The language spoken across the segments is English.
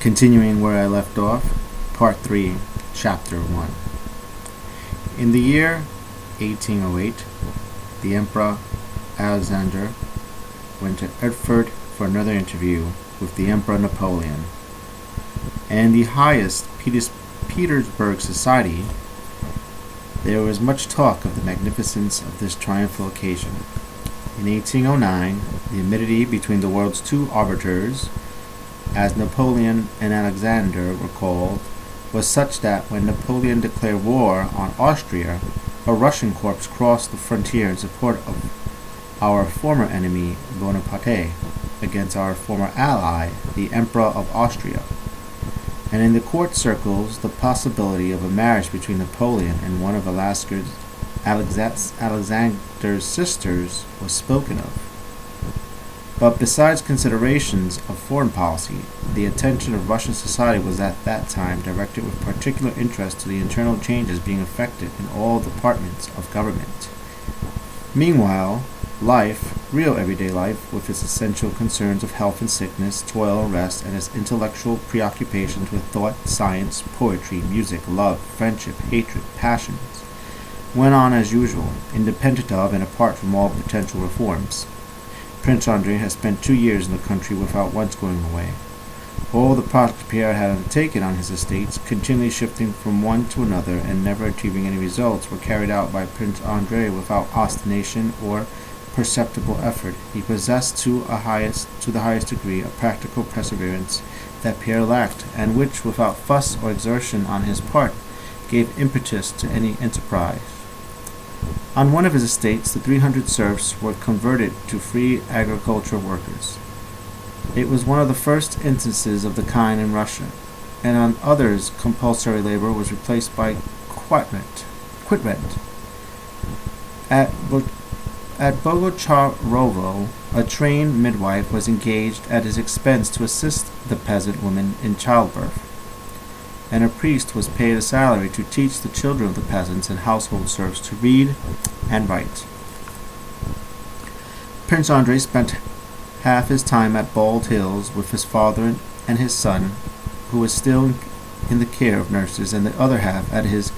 Continuing where I left off, Part 3, Chapter 1. In the year 1808, the Emperor Alexander went to Erfurt for another interview with the Emperor Napoleon, and the highest Petersburg society. There was much talk of the magnificence of this triumphal occasion. In 1809, the enmity between the world's two arbiters, as Napoleon and Alexander were called, was such that when Napoleon declared war on Austria, a Russian corps crossed the frontier in support of our former enemy Bonaparte against our former ally, the Emperor of Austria. And in the court circles, the possibility of a marriage between Napoleon and one of Alexander's sisters was spoken of. But besides considerations of foreign policy, the attention of Russian society was at that time directed with particular interest to the internal changes being effected in all departments of government. Meanwhile, life, real everyday life, with its essential concerns of health and sickness, toil and rest, and its intellectual preoccupations with thought, science, poetry, music, love, friendship, hatred, passions, went on as usual, independent of and apart from all potential reforms. Prince Andrei had spent 2 years in the country without once going away. All the projects Pierre had undertaken on his estates, continually shifting from one to another and never achieving any results, were carried out by Prince Andrei without ostentation or perceptible effort. He possessed to the highest degree a practical perseverance that Pierre lacked, and which, without fuss or exertion on his part, gave impetus to any enterprise. On one of his estates, the 300 serfs were converted to free agricultural workers. It was one of the first instances of the kind in Russia, and on others compulsory labor was replaced by quit rent. At Bogocharovo, a trained midwife was engaged at his expense to assist the peasant women in childbirth, and a priest was paid a salary to teach the children of the peasants and household serfs to read and write. Prince Andrei spent half his time at Bald Hills with his father and his son, who was still in the care of nurses, and the other half at his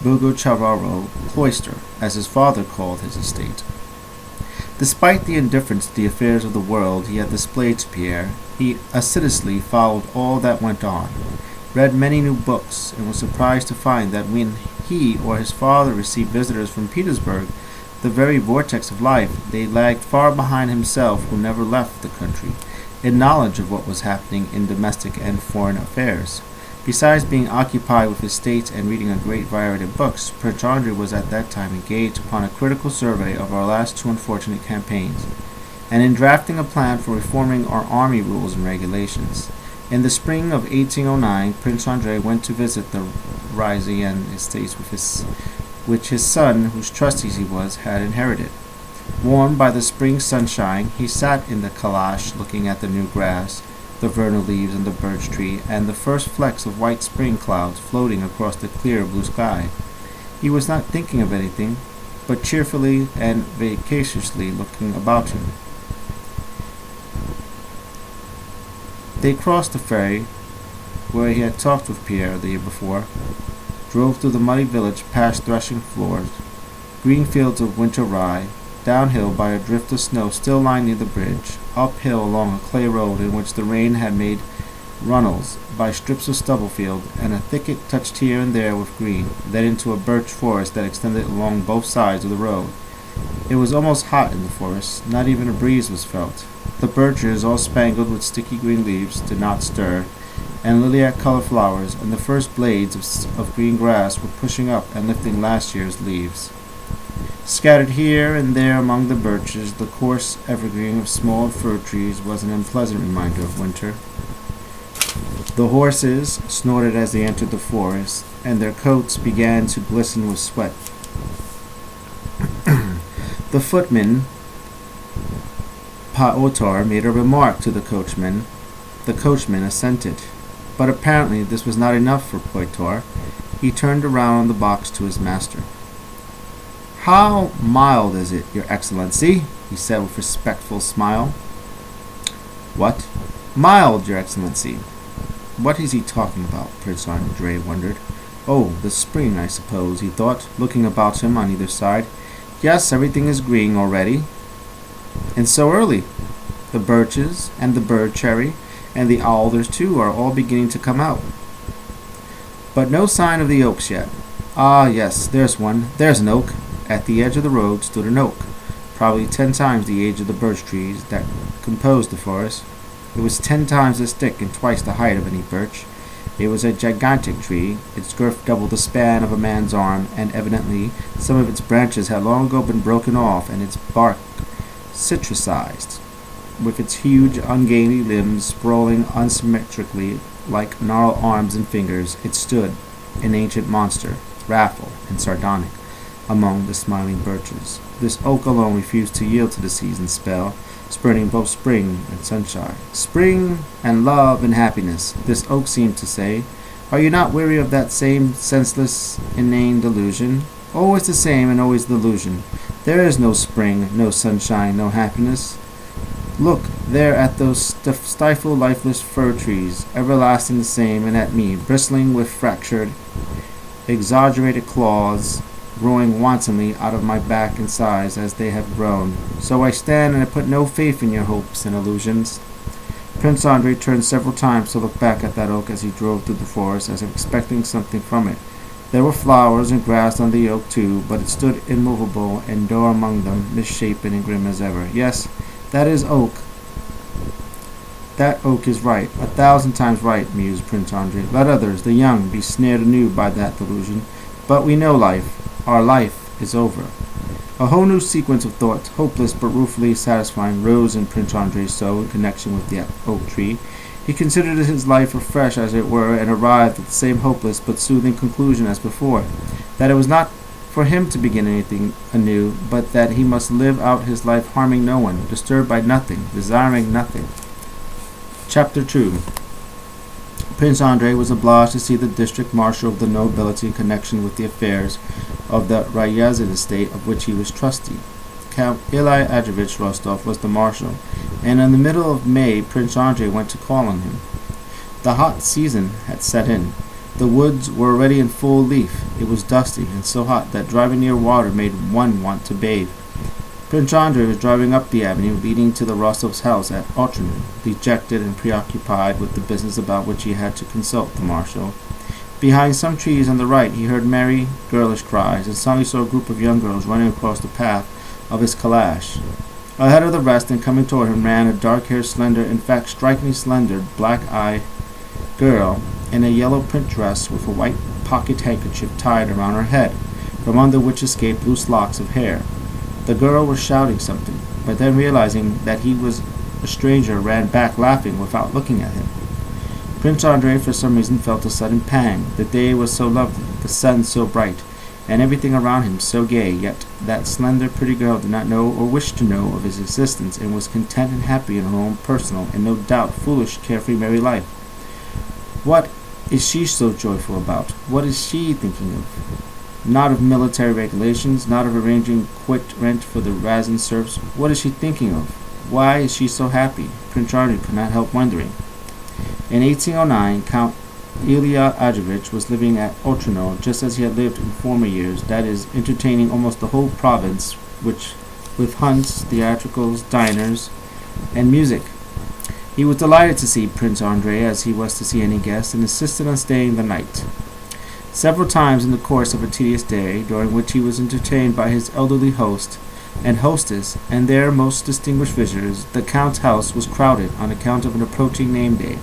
Bogocharovo cloister, as his father called his estate. Despite the indifference to the affairs of the world he had displayed to Pierre, he assiduously followed all that went on, read many new books, and was surprised to find that when he or his father received visitors from Petersburg, the very vortex of life, they lagged far behind himself, who never left the country, in knowledge of what was happening in domestic and foreign affairs. Besides being occupied with his states and reading a great variety of books, Prince Andrei was at that time engaged upon a critical survey of our last two unfortunate campaigns, and in drafting a plan for reforming our army rules and regulations. In the spring of 1809, Prince Andrei went to visit the Ryazan estates which his son, whose trustee he was, had inherited. Warmed by the spring sunshine, he sat in the calash looking at the new grass, the vernal leaves on the birch tree, and the first flecks of white spring clouds floating across the clear blue sky. He was not thinking of anything, but cheerfully and vivaciously looking about him. They crossed the ferry, where he had talked with Pierre the year before, drove through the muddy village past threshing floors, green fields of winter rye, downhill by a drift of snow still lying near the bridge, uphill along a clay road in which the rain had made runnels, by strips of stubble field, and a thicket touched here and there with green, then into a birch forest that extended along both sides of the road. It was almost hot in the forest, not even a breeze was felt. The birches, all spangled with sticky green leaves, did not stir, and lilac-colored flowers and the first blades of green grass were pushing up and lifting last year's leaves. Scattered here and there among the birches, the coarse evergreen of small fir trees was an unpleasant reminder of winter. The horses snorted as they entered the forest, and their coats began to glisten with sweat. The footman, Pyotr, made a remark to the coachman. The coachman assented, but apparently this was not enough for Pyotr. He turned around on the box to his master. "How mild is it, Your Excellency?" he said with a respectful smile. "What? Mild, Your Excellency." What is he talking about? Prince Andrei wondered. Oh, the spring, I suppose, he thought, looking about him on either side. Yes, everything is green already. And so early. The birches and the bird cherry and the alders too are all beginning to come out. But no sign of the oaks yet. Ah, yes, there's one. There's an oak. At the edge of the road stood an oak, probably 10 times the age of the birch trees that composed the forest. It was 10 times as thick and twice the height of any birch. It was a gigantic tree. Its girth doubled the span of a man's arm, and evidently some of its branches had long ago been broken off and its bark citrusized. With its huge, ungainly limbs sprawling unsymmetrically like gnarled arms and fingers, it stood, an ancient monster, wrathful and sardonic, among the smiling birches. This oak alone refused to yield to the season's spell, spurning both spring and sunshine. Spring and love and happiness, this oak seemed to say. Are you not weary of that same senseless, inane delusion? Always the same and always the illusion. There is no spring, no sunshine, no happiness. Look there at those stifled, lifeless fir trees, everlasting the same, and at me, bristling with fractured, exaggerated claws, growing wantonly out of my back and sides as they have grown. So I stand, and I put no faith in your hopes and illusions. Prince Andrei turned several times to look back at that oak as he drove through the forest, as if expecting something from it. There were flowers and grass on the oak too, but it stood immovable and dull among them, misshapen and grim as ever. Yes, that is oak. That oak is right, 1,000 times right, mused Prince Andrei. Let others, the young, be snared anew by that delusion. But we know life. Our life is over. A whole new sequence of thoughts, hopeless but ruefully satisfying, rose in Prince Andrei's soul in connection with the oak tree. He considered his life afresh, as it were, and arrived at the same hopeless but soothing conclusion as before, that it was not for him to begin anything anew, but that he must live out his life harming no one, disturbed by nothing, desiring nothing. Chapter 2. Prince Andrei was obliged to see the district marshal of the nobility in connection with the affairs of the Ryazin estate of which he was trustee. Count Ilya Andreyevich Rostov was the marshal, and in the middle of May Prince Andrei went to call on him. The hot season had set in. The woods were already in full leaf. It was dusty and so hot that driving near water made one want to bathe. Prince Andrei was driving up the avenue leading to the Rostovs' house at Otternu, dejected and preoccupied with the business about which he had to consult the marshal. Behind some trees on the right he heard merry, girlish cries, and suddenly saw a group of young girls running across the path of his calash. Ahead of the rest and coming toward him ran a dark-haired, slender, in fact strikingly slender, black-eyed girl in a yellow print dress with a white pocket handkerchief tied around her head, from under which escaped loose locks of hair. The girl was shouting something, but then realizing that he was a stranger ran back laughing without looking at him. Prince Andrei for some reason felt a sudden pang. The day was so lovely, the sun so bright, and everything around him so gay, yet that slender, pretty girl did not know or wish to know of his existence, and was content and happy in her own personal, and no doubt foolish, carefree, merry life. What is she so joyful about? What is she thinking of? Not of military regulations, not of arranging quit rent for the Razin serfs. What is she thinking of? Why is she so happy? Prince Andrei could not help wondering. In 1809, Count Ilya Andreyevich was living at Otternu just as he had lived in former years, that is, entertaining almost the whole province, with hunts, theatricals, diners, and music. He was delighted to see Prince Andrei, as he was to see any guest, and insisted on staying the night. Several times in the course of a tedious day, during which he was entertained by his elderly host and hostess and their most distinguished visitors, the Count's house was crowded on account of an approaching name-day.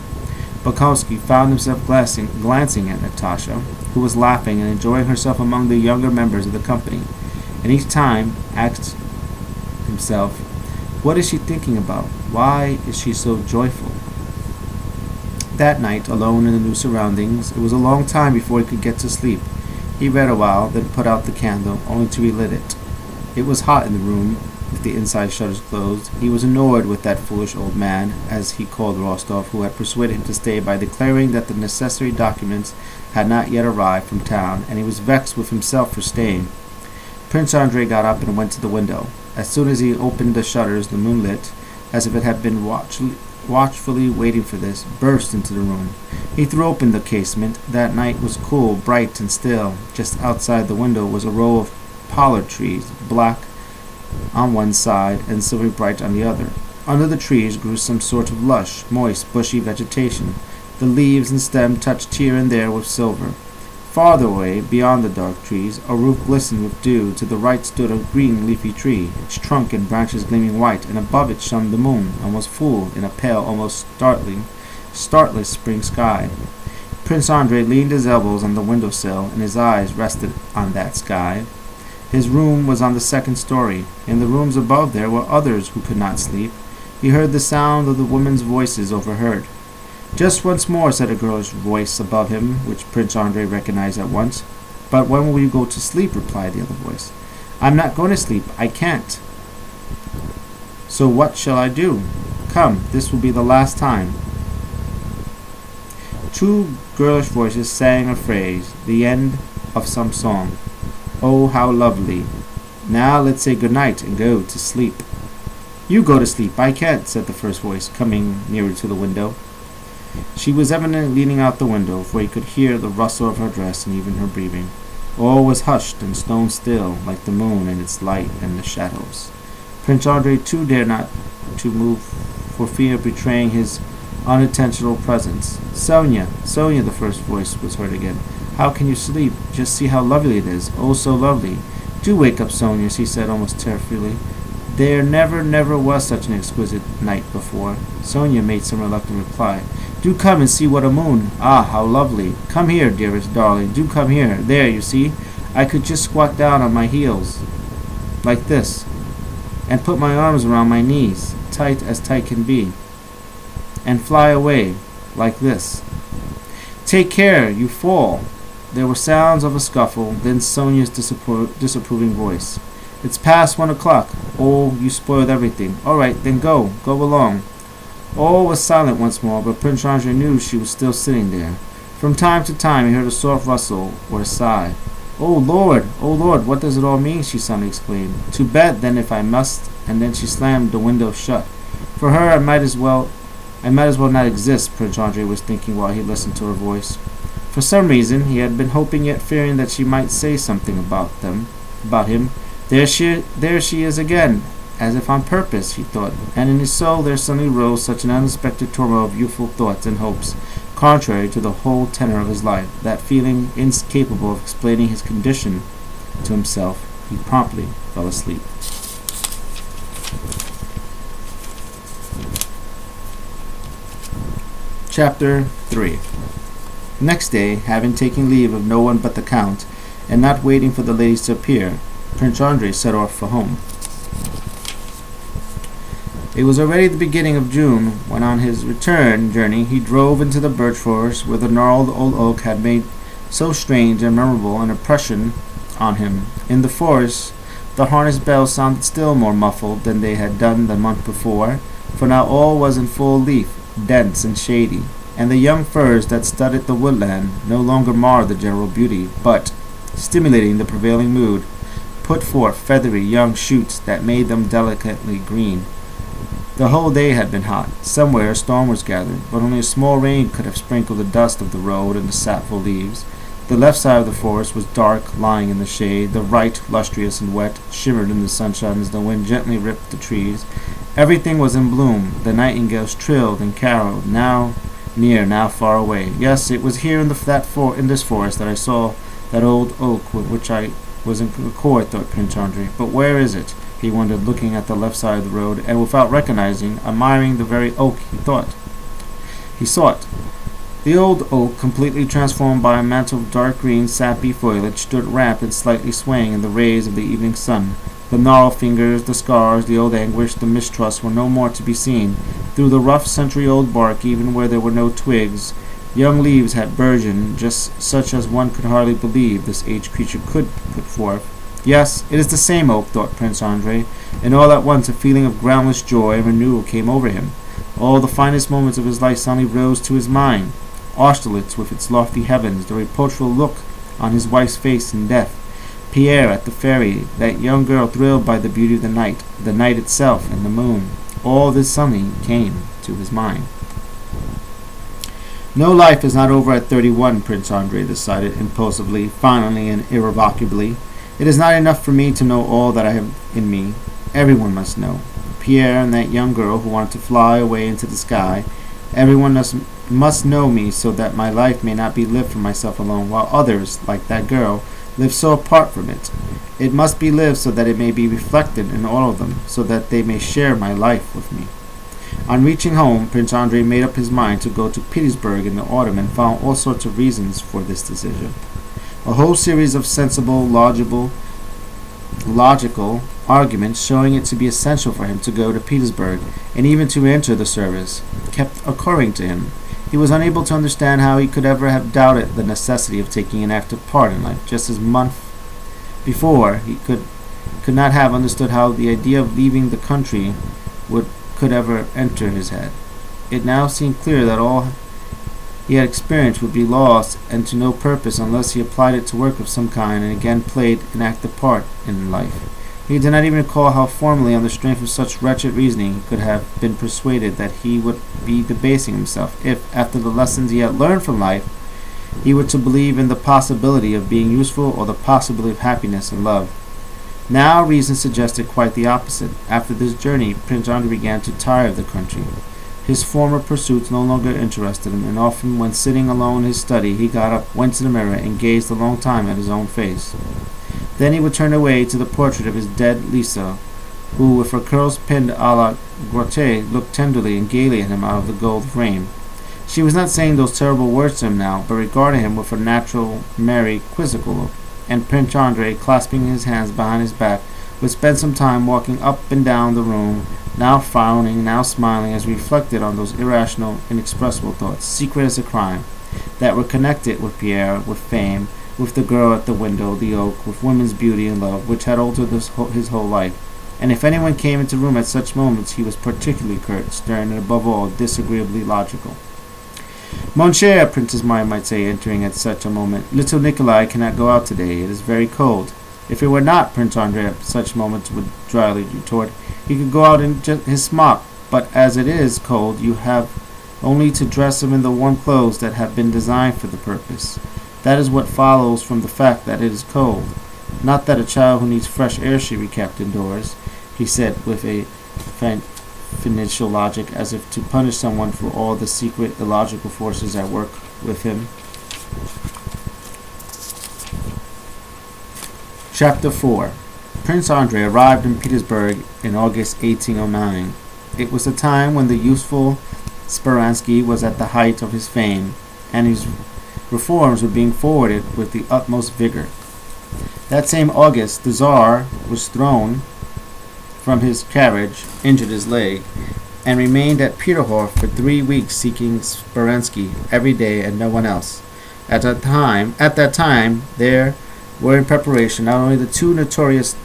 Bolkonsky found himself glancing at Natasha, who was laughing and enjoying herself among the younger members of the company, and each time asked himself, what is she thinking about? Why is she so joyful? That night, alone in the new surroundings, it was a long time before he could get to sleep. He read a while, then put out the candle, only to relit it. It was hot in the room, with the inside shutters closed. He was annoyed with that foolish old man, as he called Rostov, who had persuaded him to stay by declaring that the necessary documents had not yet arrived from town, and he was vexed with himself for staying. Prince Andrei got up and went to the window. As soon as he opened the shutters, the moon lit, as if it had been watchfully waiting for this, burst into the room. He threw open the casement. That night was cool, bright, and still. Just outside the window was a row of pollard trees, black on one side and silvery bright on the other. Under the trees grew some sort of lush, moist, bushy vegetation. The leaves and stem touched here and there with silver. Farther away, beyond the dark trees, a roof glistened with dew. To the right stood a green leafy tree, its trunk and branches gleaming white, and above it shone the moon, and was full in a pale, almost startless spring sky. Prince Andrej leaned his elbows on the window-sill, and his eyes rested on that sky. His room was on the second story. In the rooms above there were others who could not sleep. He heard the sound of the women's voices overheard. "Just once more," said a girlish voice above him, which Prince Andrej recognized at once. "But when will you go to sleep?" replied the other voice. "I'm not going to sleep. I can't." "So what shall I do? Come, this will be the last time." Two girlish voices sang a phrase, the end of some song. "Oh, how lovely. Now let's say good night and go to sleep." "You go to sleep. I can't," said the first voice, coming nearer to the window. She was evidently leaning out the window, for he could hear the rustle of her dress and even her breathing. All was hushed and stone still, like the moon and its light and the shadows. Prince Andrej too dared not to move for fear of betraying his unintentional presence. "Sonia, Sonia," the first voice was heard again. "How can you sleep? Just see how lovely it is. Oh, so lovely." "Do wake up, Sonia," she said almost tearfully. "There never was such an exquisite night before." Sonia made some reluctant reply. "Do come and see what a moon. Ah, how lovely. Come here, dearest darling. Do come here. There, you see. I could just squat down on my heels, like this, and put my arms around my knees, tight as tight can be, and fly away, like this. Take care, you fall." There were sounds of a scuffle, then Sonia's disapproving voice. "It's past 1 o'clock. Oh, you spoiled everything. All right, then go along." All was silent once more, but Prince Andrej knew she was still sitting there. From time to time he heard a soft rustle or a sigh. Oh Lord, what does it all mean?" she suddenly exclaimed. "To bed, then, if I must." And then she slammed the window shut. For her, I might as well not exist, Prince Andrej was thinking while he listened to her voice. For some reason, he had been hoping yet fearing that she might say something about him. There she is again, as if on purpose, he thought, and in his soul there suddenly rose such an unexpected turmoil of youthful thoughts and hopes, contrary to the whole tenor of his life, that feeling incapable of explaining his condition to himself, he promptly fell asleep. Chapter 3. Next day, having taken leave of no one but the Count, and not waiting for the ladies to appear, Prince Andrej set off for home. It was already the beginning of June, when on his return journey he drove into the birch forest where the gnarled old oak had made so strange and memorable an impression on him. In the forest, the harness bells sounded still more muffled than they had done the month before, for now all was in full leaf, dense and shady, and the young firs that studded the woodland no longer marred the general beauty, but, stimulating the prevailing mood, put forth feathery young shoots that made them delicately green. The whole day had been hot. Somewhere a storm was gathered, but only a small rain could have sprinkled the dust of the road and the sapful leaves. The left side of the forest was dark, lying in the shade. The right, lustrous and wet, shimmered in the sunshine as the wind gently ripped the trees. Everything was in bloom. The nightingales trilled and caroled, now near, now far away. Yes, it was here in this forest that I saw that old oak with which I was in accord, thought Prince Andrej. But where is it? He wondered, looking at the left side of the road, and without recognizing, admiring the very oak he sought. The old oak, completely transformed by a mantle of dark green, sappy foliage, stood rapt and slightly swaying in the rays of the evening sun. The gnarled fingers, the scars, the old anguish, the mistrust were no more to be seen. Through the rough century-old bark, even where there were no twigs, young leaves had burgeoned, just such as one could hardly believe this aged creature could put forth. Yes, it is the same oak, thought Prince Andrej, and all at once a feeling of groundless joy and renewal came over him. All the finest moments of his life suddenly rose to his mind. Austerlitz with its lofty heavens, the reproachful look on his wife's face in death, Pierre at the ferry, that young girl thrilled by the beauty of the night itself and the moon. All this suddenly came to his mind. No, life is not over at 31, Prince Andrei decided impulsively, finally and irrevocably. It is not enough for me to know all that I have in me. Everyone must know. Pierre and that young girl who wanted to fly away into the sky. Everyone must know me so that my life may not be lived for myself alone, while others, like that girl, live so apart from it. It must be lived so that it may be reflected in all of them, so that they may share my life with me. On reaching home, Prince Andrei made up his mind to go to Petersburg in the autumn and found all sorts of reasons for this decision. A whole series of sensible, logical arguments showing it to be essential for him to go to Petersburg and even to enter the service kept occurring to him. He was unable to understand how he could ever have doubted the necessity of taking an active part in life, just as month before he could not have understood how the idea of leaving the country could ever enter his head. It now seemed clear that all he had experienced would be lost and to no purpose unless he applied it to work of some kind and again played an active part in life. He did not even recall how formerly, on the strength of such wretched reasoning, he could have been persuaded that he would be debasing himself if, after the lessons he had learned from life, he were to believe in the possibility of being useful or the possibility of happiness and love. Now reason suggested quite the opposite. After this journey, Prince Andrei began to tire of the country. His former pursuits no longer interested him, and often when sitting alone in his study, he got up, went to the mirror, and gazed a long time at his own face. Then he would turn away to the portrait of his dead Lisa, who, with her curls pinned à la Grotte, looked tenderly and gaily at him out of the gold frame. She was not saying those terrible words to him now, but regarded him with her natural, merry, quizzical look. And Prince Andrei, clasping his hands behind his back, would spend some time walking up and down the room, now frowning, now smiling, as he reflected on those irrational, inexpressible thoughts, secret as a crime, that were connected with Pierre, with fame, with the girl at the window, the oak, with woman's beauty and love, which had altered his whole life. And if anyone came into the room at such moments, he was particularly curt, stern, and above all, disagreeably logical. Mon cher, Princess Maya might say, entering at such a moment, little Nikolai cannot go out today. It is very cold. If it were not, Prince Andrei at such moments would dryly retort, he could go out in his smock, but as it is cold, you have only to dress him in the warm clothes that have been designed for the purpose. That is what follows from the fact that it is cold. Not that a child who needs fresh air should be kept indoors, he said with a financial logic, as if to punish someone for all the secret illogical forces at work with him. Chapter 4. Prince Andrei arrived in Petersburg in August 1809. It was a time when the youthful Speransky was at the height of his fame, and his reforms were being forwarded with the utmost vigor. That same August, the Tsar was thrown from his carriage, injured his leg, and remained at Peterhof for 3 weeks seeking Speransky every day and no one else. At that time, there were in preparation not only the two notorious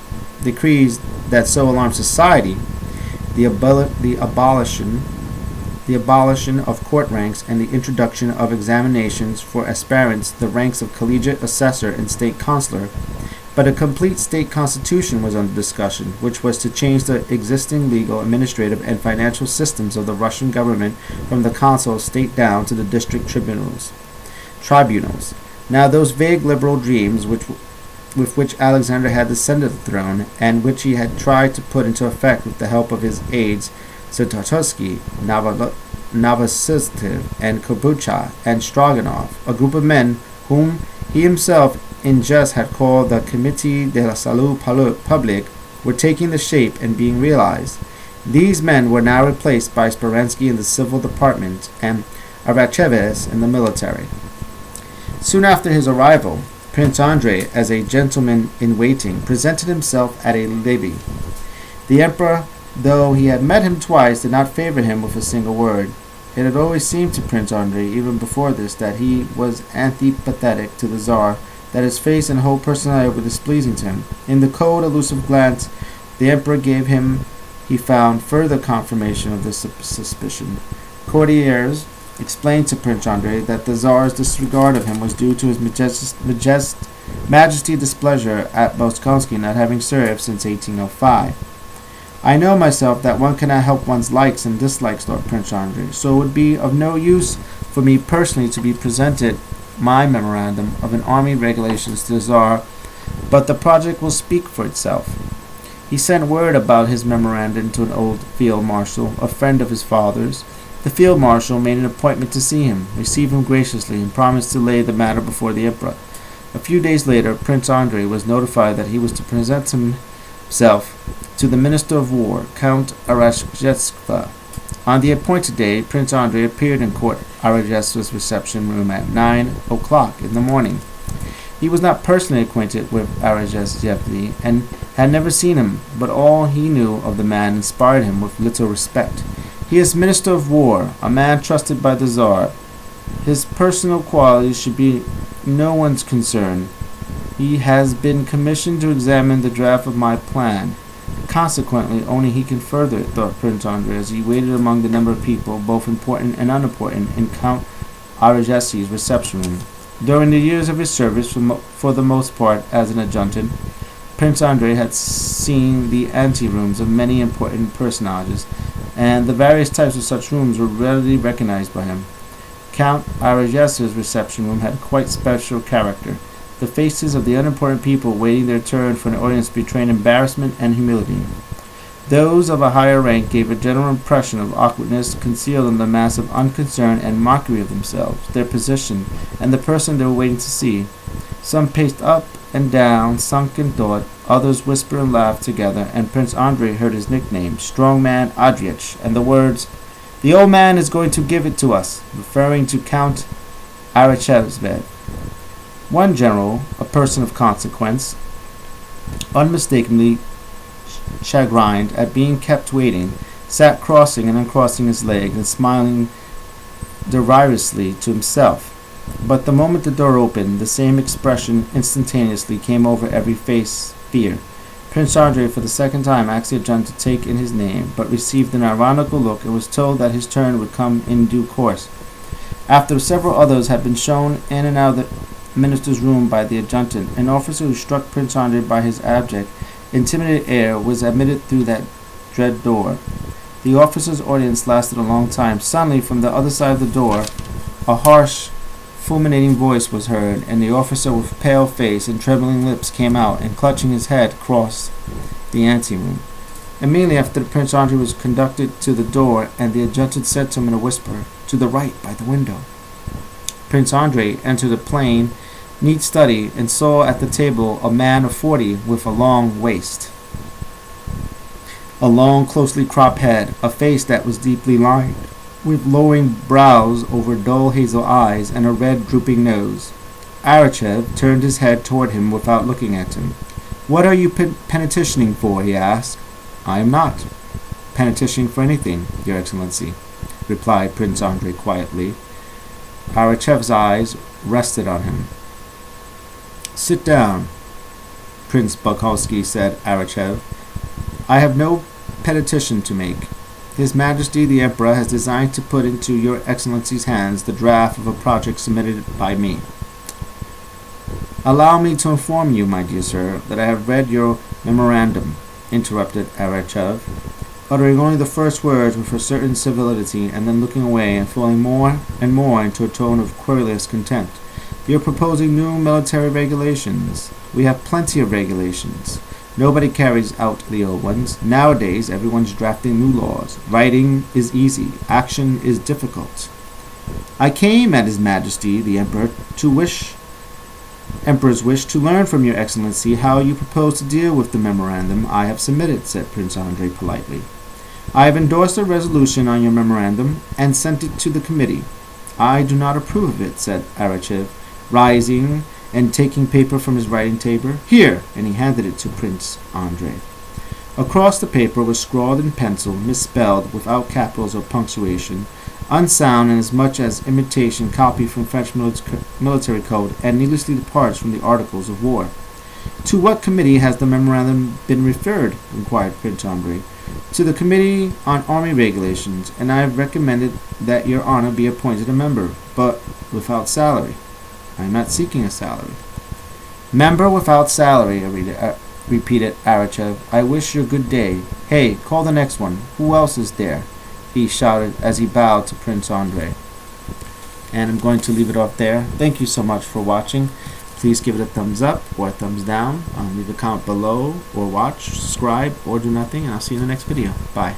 decrees that so alarmed society, the abolition of court ranks and the introduction of examinations for aspirants to the ranks of collegiate assessor and state consular, but a complete state constitution was under discussion, which was to change the existing legal, administrative, and financial systems of the Russian government from the council of state down to the district tribunals. Now those vague liberal dreams with which Alexander had descended the throne, and which he had tried to put into effect with the help of his aides Sertotsky, Novosibirsk, and Kobucha, and Stroganov, a group of men whom he himself in jest had called the Comité de la Salut Publique, were taking the shape and being realized. These men were now replaced by Speransky in the civil department and Aracheves in the military. Soon after his arrival, Prince Andrei, as a gentleman-in-waiting, presented himself at a levee. The Emperor, though he had met him twice, did not favor him with a single word. It had always seemed to Prince Andrei, even before this, that he was antipathetic to the Tsar, that his face and whole personality were displeasing to him. In the cold, elusive glance the Emperor gave him, he found further confirmation of this suspicion. Courtiers explained to Prince Andrei that the Tsar's disregard of him was due to his Majesty's displeasure at Moscowski not having served since 1805. I know myself that one cannot help one's likes and dislikes, thought Prince Andrej, so it would be of no use for me personally to be presented my memorandum of an army regulations to the Tsar, but the project will speak for itself. He sent word about his memorandum to an old field marshal, a friend of his father's. The field marshal made an appointment to see him, received him graciously, and promised to lay the matter before the emperor. A few days later, Prince Andrej was notified that he was to present himself to the Minister of War, Count Arajevska. On the appointed day, Prince Andrej appeared in Court Arajevska's reception room at 9 o'clock in the morning. He was not personally acquainted with Arajevska and had never seen him, but all he knew of the man inspired him with little respect. He is Minister of War, a man trusted by the Tsar. His personal qualities should be no one's concern. He has been commissioned to examine the draft of my plan. Consequently, only he can further it, thought Prince Andrej as he waited among the number of people, both important and unimportant, in Count Arajevska's reception room. During the years of his service, for the most part as an adjutant, Prince Andrej had seen the anterooms of many important personages, and the various types of such rooms were readily recognized by him. Count Arajevska's reception room had quite special character. The faces of the unimportant people waiting their turn for an audience betrayed embarrassment and humility. Those of a higher rank gave a general impression of awkwardness concealed in the mass of unconcern and mockery of themselves, their position, and the person they were waiting to see. Some paced up and down, sunk in thought, others whispered and laughed together, and Prince Andrej heard his nickname, Strongman Andrej, and the words, "The old man is going to give it to us," referring to Count Arajevska. One general, a person of consequence, unmistakably chagrined at being kept waiting, sat crossing and uncrossing his legs and smiling derisoriously to himself. But the moment the door opened, the same expression instantaneously came over every face, fear. Prince Andrej for the second time asked the adjutant to take in his name, but received an ironical look and was told that his turn would come in due course. After several others had been shown in and out of the minister's room by the adjutant, an officer who struck Prince Andrej by his abject, intimidated air was admitted through that dread door. The officer's audience lasted a long time. Suddenly, from the other side of the door, a harsh, fulminating voice was heard, and the officer with pale face and trembling lips came out, and clutching his head, crossed the anteroom. Immediately after, Prince Andrej was conducted to the door, and the adjutant said to him in a whisper, "To the right, by the window." Prince Andrej entered a plain, neat study, and saw at the table a man of 40 with a long waist, a long, closely cropped head, a face that was deeply lined, with lowering brows over dull hazel eyes, and a red, drooping nose. Arajevska turned his head toward him without looking at him. "What are you petitioning for?" he asked. "I am not petitioning for anything, Your Excellency," replied Prince Andrej quietly. Arajevska's eyes rested on him. "Sit down, Prince Bolkowski," said Arajevska. "I have no petition to make. His Majesty the Emperor has designed to put into Your Excellency's hands the draft of a project submitted by me." "Allow me to inform you, my dear sir, that I have read your memorandum," interrupted Arajevska, uttering only the first words with a certain civility, and then looking away and falling more and more into a tone of querulous contempt. "You're proposing new military regulations. We have plenty of regulations. Nobody carries out the old ones. Nowadays, everyone's drafting new laws. Writing is easy. Action is difficult. I came at His Majesty the Emperor's wish to learn from Your Excellency how you propose to deal with the memorandum I have submitted," said Prince Andrej politely. "I have endorsed a resolution on your memorandum and sent it to the committee." "I do not approve of it," said Arajevska, rising and taking paper from his writing table. "Here!" and he handed it to Prince Andrej. Across the paper was scrawled in pencil, misspelled, without capitals or punctuation, unsound and as much as imitation copy from French military code, and needlessly departs from the Articles of War. "To what committee has the memorandum been referred?" inquired Prince Andrej. "To the Committee on Army Regulations, and I have recommended that Your Honor be appointed a member, but without salary." "I am not seeking a salary." "Member without salary," repeated Arachev. I wish you good day. Hey, call the next one. Who else is there? He shouted as he bowed to Prince Andrei. And I'm going to leave it off there. Thank you so much for watching. Please give it a thumbs up or a thumbs down. Leave a comment below or watch, subscribe, or do nothing. And I'll see you in the next video. Bye.